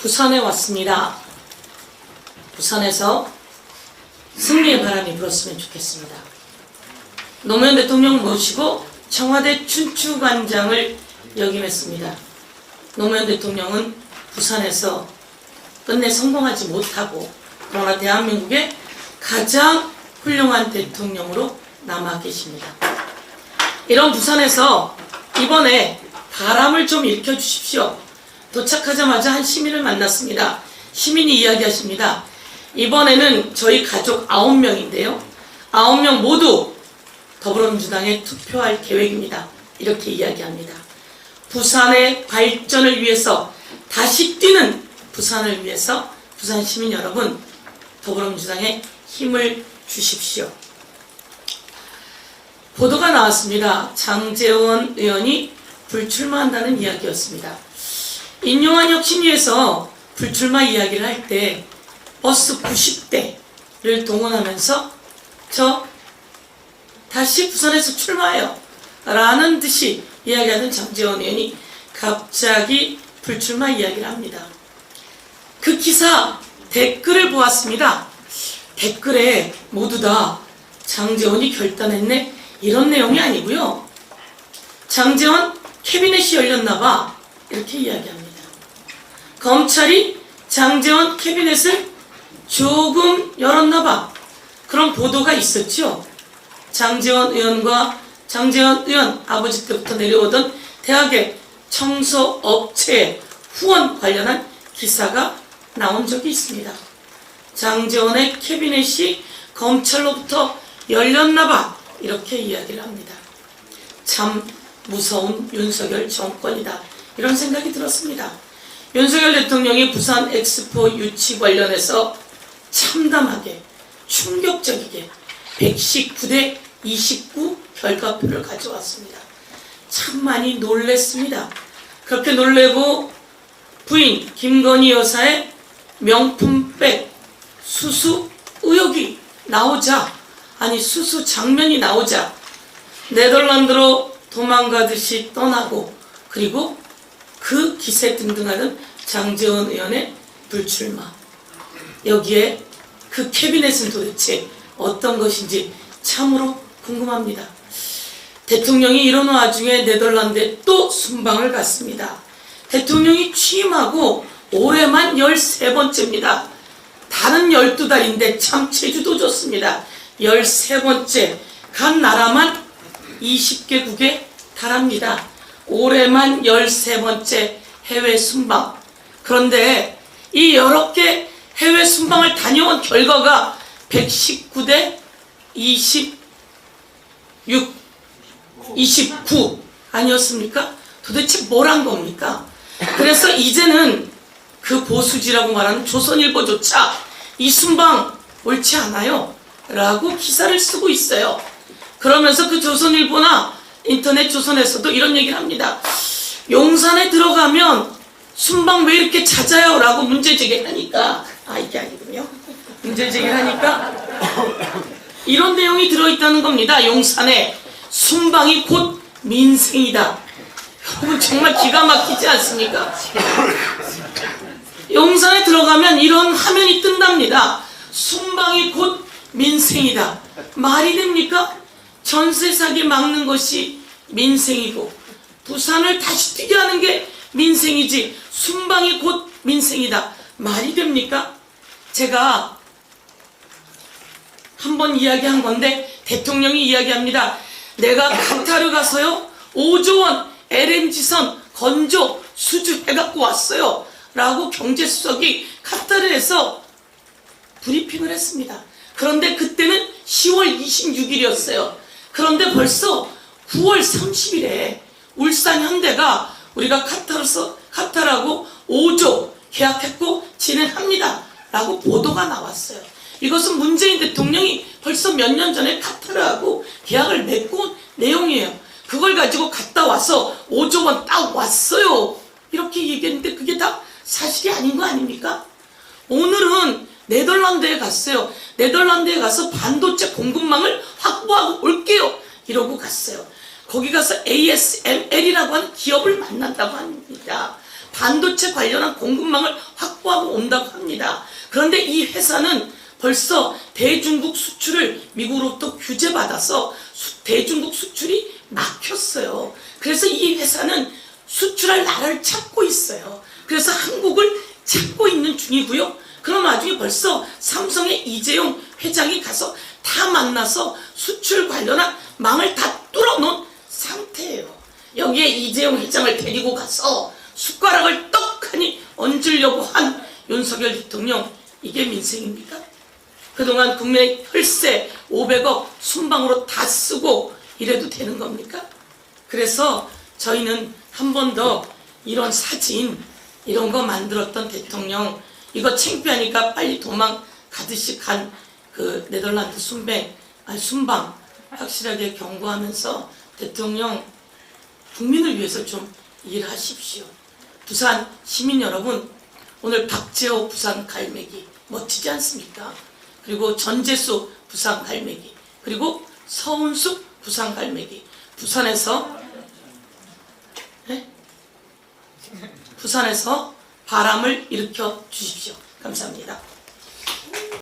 부산에 왔습니다. 부산에서 승리의 바람이 불었으면 좋겠습니다. 노무현 대통령 모시고 청와대 춘추관장을 역임했습니다. 노무현 대통령은 부산에서 끝내 성공하지 못하고 그러나 대한민국의 가장 훌륭한 대통령으로 남아 계십니다. 이런 부산에서 이번에 바람을 좀 일으켜주십시오. 도착하자마자 한 시민을 만났습니다. 시민이 이야기하십니다. 이번에는 저희 가족 9명인데요. 9명 모두 더불어민주당에 투표할 계획입니다. 이렇게 이야기합니다. 부산의 발전을 위해서 다시 뛰는 부산을 위해서 부산 시민 여러분 더불어민주당에 힘을 주십시오. 보도가 나왔습니다. 장제원 의원이 불출마한다는 이야기였습니다. 인용한 혁신위에서 불출마 이야기를 할 때 버스 90대를 동원하면서 저 다시 부산에서 출마해요 라는 듯이 이야기하던 장제원 의원이 갑자기 불출마 이야기를 합니다. 그 기사 댓글을 보았습니다. 댓글에 모두 다 장제원이 결단했네 이런 내용이 아니고요. 장제원 캐비넷이 열렸나봐 이렇게 이야기합니다. 검찰이 장제원 캐비넷을 조금 열었나봐 그런 보도가 있었죠. 장제원 의원 아버지 때부터 내려오던 대학의 청소업체 후원 관련한 기사가 나온 적이 있습니다. 장제원의 캐비넷이 검찰로부터 열렸나봐 이렇게 이야기를 합니다. 참 무서운 윤석열 정권이다 이런 생각이 들었습니다. 윤석열 대통령이 부산 엑스포 유치 관련해서 참담하게 충격적이게 119대 29 결과표를 가져왔습니다. 참 많이 놀랬습니다. 그렇게 놀래고 부인 김건희 여사의 명품백 수수 의혹이 나오자 아니 수수 장면이 나오자 네덜란드로 도망가듯이 떠나고 그리고 그 기세 등등하는 장제원 의원의 불출마 여기에 그 캐비넷은 도대체 어떤 것인지 참으로 궁금합니다. 대통령이 이런 와중에 네덜란드에 또 순방을 갔습니다. 대통령이 취임하고 올해만 13번째입니다. 다른 12달인데 참 제주도 좋습니다. 13번째 간 나라만 20개국에 달합니다. 올해만 13번째 해외 순방. 그런데 이 여러 개 해외 순방을 다녀온 결과가 119대 29 아니었습니까? 도대체 뭘 한 겁니까? 그래서 이제는 그 보수지라고 말하는 조선일보조차 이 순방 옳지 않아요 라고 기사를 쓰고 있어요. 그러면서 그 조선일보나 인터넷 조선에서도 이런 얘기를 합니다. 용산에 들어가면 순방 왜 이렇게 잦아요? 라고 문제제기하니까 이게 아니군요. 문제제기하니까 이런 내용이 들어있다는 겁니다. 용산에 순방이 곧 민생이다. 여러분 정말 기가 막히지 않습니까? 용산에 들어가면 이런 화면이 뜬답니다. 순방이 곧 민생이다. 말이 됩니까? 전세 사기 막는 것이 민생이고 부산을 다시 뛰게 하는 게 민생이지 순방이 곧 민생이다. 말이 됩니까? 제가 한번 이야기한 건데 대통령이 이야기합니다. 내가 카타르 가서요 5조 원 LNG선 건조 수주 해갖고 왔어요 라고 경제수석이 카타르에서 브리핑을 했습니다. 그런데 그때는 10월 26일이었어요. 그런데 벌써 9월 30일에 울산 현대가 우리가 카타르하고 5조 계약했고 진행합니다 라고 보도가 나왔어요. 이것은 문재인 대통령이 벌써 몇 년 전에 카타르하고 계약을 맺고 온 내용이에요. 그걸 가지고 갔다 와서 5조 원 딱 왔어요 이렇게 얘기했는데 그게 다 사실이 아닌 거 아닙니까? 오늘은 네덜란드에 갔어요. 네덜란드에 가서 반도체 공급망을 확보하고 올게요 이러고 갔어요. 거기 가서 ASML이라고 하는 기업을 만난다고 합니다. 반도체 관련한 공급망을 확보하고 온다고 합니다. 그런데 이 회사는 벌써 대중국 수출을 미국으로부터 규제받아서 대중국 수출이 막혔어요. 그래서 이 회사는 수출할 나라를 찾고 있어요. 그래서 한국을 찾고 있는 중이고요. 그럼 나중에 벌써 삼성의 이재용 회장이 가서 다 만나서 수출 관련한 망을 다 뚫어놓은 상태예요. 여기에 이재용 회장을 데리고 가서 숟가락을 떡하니 얹으려고 한 윤석열 대통령, 이게 민생입니까? 그동안 국내 혈세 500억 순방으로 다 쓰고 이래도 되는 겁니까? 그래서 저희는 한 번 더 이런 사진 이런 거 만들었던 대통령, 이거 창피하니까 빨리 도망가듯이 간 그 네덜란드 순방 확실하게 경고하면서 대통령, 국민을 위해서 좀 일하십시오. 부산 시민 여러분, 오늘 박재호 부산 갈매기 멋지지 않습니까? 그리고 전재수 부산 갈매기, 그리고 서운숙 부산 갈매기, 부산에서 부산에서 바람을 일으켜 주십시오. 감사합니다.